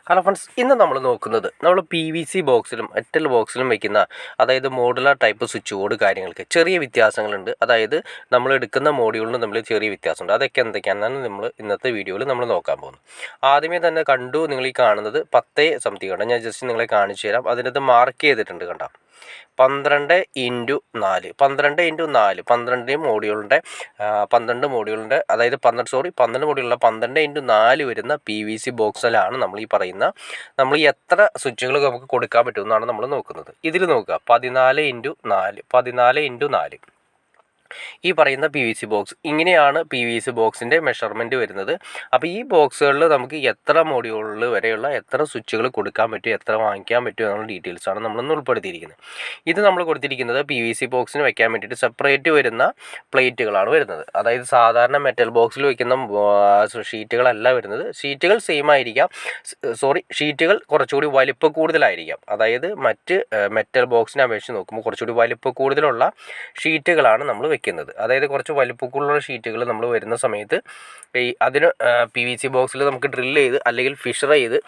Hello friends, ഇന്ന് നമ്മൾ നോക്കുന്നത് നമ്മൾ PVC ബോക്സിലും മെറ്റൽ ബോക്സിലും വയ്ക്കുന്ന അതായത് മോഡുലാർ ടൈപ്പ് സ്വിച്ച് ബോർഡ് കാര്യങ്ങൾക്ക് ചെറിയ വ്യത്യാസങ്ങളുണ്ട്. അതായത് നമ്മൾ എടുക്കുന്ന മോഡ്യൂളിന് തമ്മിൽ ചെറിയ വ്യത്യാസമുണ്ട്. അതൊക്കെ എന്തൊക്കെയാണെന്നാണ് നമ്മൾ ഇന്നത്തെ വീഡിയോയിൽ നമ്മൾ നോക്കാൻ പോകുന്നത്. ആദ്യമേ തന്നെ കണ്ടു നിങ്ങൾ ഈ കാണുന്നത് 10 സംതിങ് ആണ്. ഞാൻ ജസ്റ്റ് നിങ്ങളെ കാണിച്ചു തരാം. അതിനകത്ത് മാർക്ക് ചെയ്തിട്ടുണ്ട് കണ്ടോ, 12x4 12 മോഡ്യൂളിൻ്റെ 12 അതായത് 12 മോഡ്യൂളുള്ള 12x4 വരുന്ന PVC ബോക്സിലാണ് നമ്മൾ ഈ പറയുന്ന നമ്മൾ എത്ര സ്വിച്ചുകൾ നമുക്ക് കൊടുക്കാൻ പറ്റുമെന്നാണ് നമ്മൾ നോക്കുന്നത്. ഇതിൽ നോക്കുക 14x4 ഈ പറയുന്ന PVC ബോക്സ്. ഇങ്ങനെയാണ് PVC ബോക്സിൻ്റെ മെഷർമെൻറ്റ് വരുന്നത്. അപ്പോൾ ഈ ബോക്സുകളിൽ നമുക്ക് എത്ര മോഡ്യൂളിൽ വരെയുള്ള എത്ര സ്വിച്ചുകൾ കൊടുക്കാൻ പറ്റും, എത്ര വാങ്ങിക്കാൻ പറ്റും എന്നുള്ള ഡീറ്റെയിൽസാണ് നമ്മളിന്ന് ഉൾപ്പെടുത്തിയിരിക്കുന്നത്. ഇത് നമ്മൾ കൊടുത്തിരിക്കുന്നത് PVC ബോക്സിന് വെക്കാൻ വേണ്ടിയിട്ട് സെപ്പറേറ്റ് വരുന്ന പ്ലേറ്റുകളാണ് വരുന്നത്. അതായത് സാധാരണ മെറ്റൽ ബോക്സിൽ വയ്ക്കുന്ന ഷീറ്റുകളല്ല വരുന്നത്. ഷീറ്റുകൾ സെയിം ആയിരിക്കാം, ഷീറ്റുകൾ കുറച്ചുകൂടി വലിപ്പം കൂടുതലായിരിക്കാം. അതായത് മറ്റ് മെറ്റൽ ബോക്സിനെ അപേക്ഷിച്ച് നോക്കുമ്പോൾ കുറച്ചുകൂടി വലിപ്പം കൂടുതലുള്ള ഷീറ്റുകളാണ് നമ്മൾ വെക്കുന്നത്. അതായത് കുറച്ച് വലിപ്പമുള്ള ഷീറ്റുകൾ നമ്മൾ വരുന്ന സമയത്ത് അതിന് PVC ബോക്സിൽ നമുക്ക് ഡ്രിൽ ചെയ്ത് അല്ലെങ്കിൽ ഫിഷർ ചെയ്ത്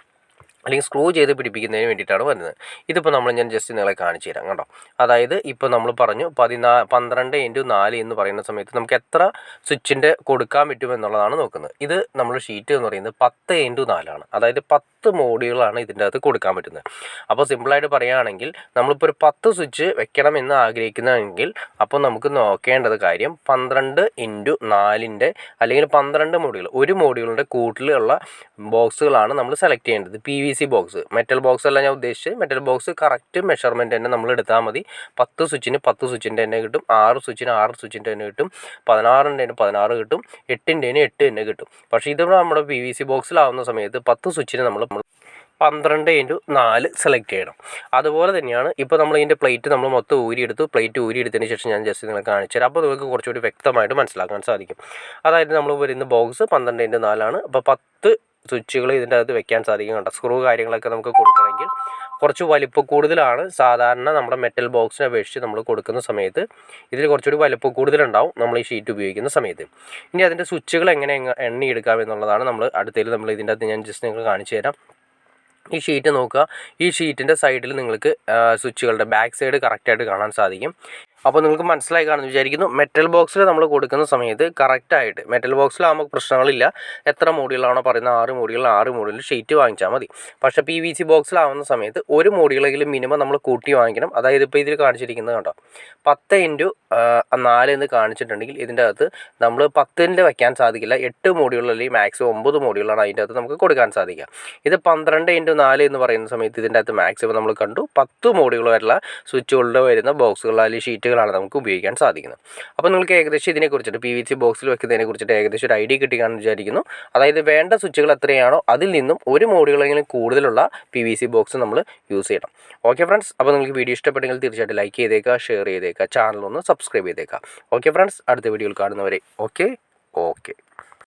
അല്ലെങ്കിൽ സ്ക്രൂ ചെയ്ത് പിടിപ്പിക്കുന്നതിന് വേണ്ടിയിട്ടാണ് വരുന്നത്. ഇതിപ്പോൾ ഞാൻ ജസ്റ്റ് നിങ്ങളെ കാണിച്ചു തരാം കണ്ടോ. അതായത് ഇപ്പോൾ നമ്മൾ പറഞ്ഞു 12x4 എന്ന് പറയുന്ന സമയത്ത് നമുക്ക് എത്ര സ്വിച്ചിൻ്റെ കൊടുക്കാൻ പറ്റുമെന്നുള്ളതാണ് നോക്കുന്നത്. ഇത് നമ്മൾ ഷീറ്റ് എന്ന് പറയുന്നത് 10x4 ആണ്. അതായത് 10 മോഡ്യൂളാണ് ഇതിൻ്റെ അകത്ത് കൊടുക്കാൻ പറ്റുന്നത്. അപ്പോൾ സിമ്പിളായിട്ട് പറയുകയാണെങ്കിൽ നമ്മളിപ്പോൾ ഒരു 10 സ്വിച്ച് വെക്കണമെന്ന് ആഗ്രഹിക്കുന്നതെങ്കിൽ അപ്പോൾ നമുക്ക് നോക്കേണ്ടത് കാര്യം 12x4 അല്ലെങ്കിൽ 12 മോഡ്യൂൾ, ഒരു മോഡ്യൂളിൻ്റെ കൂട്ടിലുള്ള ബോക്സുകളാണ് നമ്മൾ സെലക്ട് ചെയ്യേണ്ടത്. PVC ബോക്സ്, മെറ്റൽ ബോക്സ് അല്ല ഞാൻ ഉദ്ദേശിച്ചത്. മെറ്റൽ ബോക്സ് കറക്റ്റ് മെഷർമെൻറ്റ് തന്നെ നമ്മൾ എടുത്താൽ മതി. 10 സ്വിച്ചിന് 10 സ്വിച്ചിൻ്റെ തന്നെ കിട്ടും, 6 സ്വിച്ചിന് 6 സ്വിച്ചിൻ്റെ തന്നെ കിട്ടും, 16ൻ്റെ 16 കിട്ടും, 8ൻ്റെ 8 തന്നെ കിട്ടും. പക്ഷേ ഇത് നമ്മുടെ PVC ബോക്സിലാവുന്ന സമയത്ത് 10 സ്വിച്ചിന് നമ്മൾ 12x4 സെലക്ട് ചെയ്യണം. അതുപോലെ തന്നെയാണ് ഇപ്പോൾ നമ്മൾ ഇതിൻ്റെ പ്ലേറ്റ് നമ്മൾ മൊത്തം ഊരിയെടുത്തതിന് ശേഷം ഞാൻ ജസ്റ്റ് നിങ്ങളെ കാണിച്ചു തരാം. അപ്പോൾ നിങ്ങൾക്ക് കുറച്ചുകൂടി വ്യക്തമായിട്ട് മനസ്സിലാക്കാൻ സാധിക്കും. അതായത് നമ്മൾ വരുന്ന ബോക്സ് 12x4 ആണ്. അപ്പോൾ 10 സ്വിച്ചുകൾ ഇതിൻ്റെ അകത്ത് വെക്കാൻ സാധിക്കും. കണ്ടോ, സ്ക്രൂ കാര്യങ്ങളൊക്കെ നമുക്ക് കൊടുക്കണമെങ്കിൽ കുറച്ച് വലിപ്പം കൂടുതലാണ് സാധാരണ നമ്മുടെ മെറ്റൽ ബോക്സിനെ അപേക്ഷിച്ച് നമ്മൾ കൊടുക്കുന്ന സമയത്ത്. ഇതിൽ കുറച്ചുകൂടി വലിപ്പം കൂടുതലുണ്ടാവും നമ്മൾ ഈ ഷീറ്റ് ഉപയോഗിക്കുന്ന സമയത്ത്. ഇനി അതിൻ്റെ സ്വിച്ചുകൾ എങ്ങനെ എണ്ണിയെടുക്കാം എന്നുള്ളതാണ് നമ്മൾ അടുത്തതിൽ നമ്മൾ ഇതിൻ്റെ അകത്ത് ഞാൻ ജസ്റ്റ് നിങ്ങൾക്ക് കാണിച്ചു തരാം. ഈ ഷീറ്റ് നോക്കുക. ഈ ഷീറ്റിൻ്റെ സൈഡിൽ നിങ്ങൾക്ക് സ്വിച്ചുകളുടെ ബാക്ക് സൈഡ് കറക്റ്റായിട്ട് കാണാൻ സാധിക്കും. അപ്പോൾ നിങ്ങൾക്ക് മനസ്സിലായി കാണുമെന്ന് വിചാരിക്കുന്നു. മെറ്റൽ ബോക്സിൽ നമ്മൾ കൊടുക്കുന്ന സമയത്ത് കറക്റ്റായിട്ട്, മെറ്റൽ ബോക്സിലാകുമ്പോൾ പ്രശ്നങ്ങളില്ല. എത്ര മോഡ്യൂളാണോ പറയുന്നത് 6 മോഡ്യൂൾ ഷീറ്റ് വാങ്ങിച്ചാൽ മതി. പക്ഷേ PVC ബോക്സിലാവുന്ന സമയത്ത് ഒരു മോഡ്യൂളെങ്കിലും മിനിമം നമ്മൾ കൂട്ടി വാങ്ങിക്കണം. അതായത് ഇപ്പോൾ ഇതിൽ കാണിച്ചിരിക്കുന്നത് കണ്ടോ, 10x4 എന്ന് കാണിച്ചിട്ടുണ്ടെങ്കിൽ ഇതിൻ്റെ അകത്ത് നമ്മൾ 10ൻ്റെ വയ്ക്കാൻ സാധിക്കില്ല. 8 മോഡ്യൂൾ അല്ലെങ്കിൽ മാക്സിമം 9 മോഡ്യൂളാണ് അതിൻ്റെ അകത്ത് നമുക്ക് കൊടുക്കാൻ സാധിക്കുക. ഇത് 12x4 എന്ന് പറയുന്ന സമയത്ത് ഇതിൻ്റെ അകത്ത് മാക്സിമം നമ്മൾ കണ്ടു 10 മോഡ്യൂൾ വരെയുള്ള സ്വിച്ചുകളുടെ വരുന്ന ബോക്സുകൾ അല്ലെങ്കിൽ ഷീറ്റുകളാണ് നമുക്ക് ഉപയോഗിക്കാൻ സാധിക്കുന്നത്. അപ്പോൾ നിങ്ങൾക്ക് ഏകദേശം ഇതിനെക്കുറിച്ചിട്ട് PVC ബോക്സിൽ വെക്കുന്നതിനെ കുറിച്ചിട്ട് ഏകദേശം ഒരു ഐഡിയ കിട്ടിക്കാണെന്ന് വിചാരിക്കുന്നു. അതായത് വേണ്ട സ്വിച്ചുകൾ എത്രയാണോ അതിൽ നിന്നും ഒരു മോഡ്യൂളെങ്കിലും കൂടുതലുള്ള PVC ബോക്സ് നമ്മൾ യൂസ് ചെയ്യണം. ഓക്കെ ഫ്രണ്ട്സ്, അപ്പോൾ നിങ്ങൾക്ക് വീഡിയോ ഇഷ്ടപ്പെട്ടെങ്കിൽ തീർച്ചയായിട്ടും ലൈക്ക് ചെയ്തേക്കുക, ഷെയർ ചെയ്തേക്കുക, ചാനലൊന്ന് സബ്സ്ക്രൈബ് ചെയ്തേക്കുക. ഓക്കെ ഫ്രണ്ട്സ്, അടുത്ത വീഡിയോയിൽ കാണുന്നവരെ ഓക്കെ.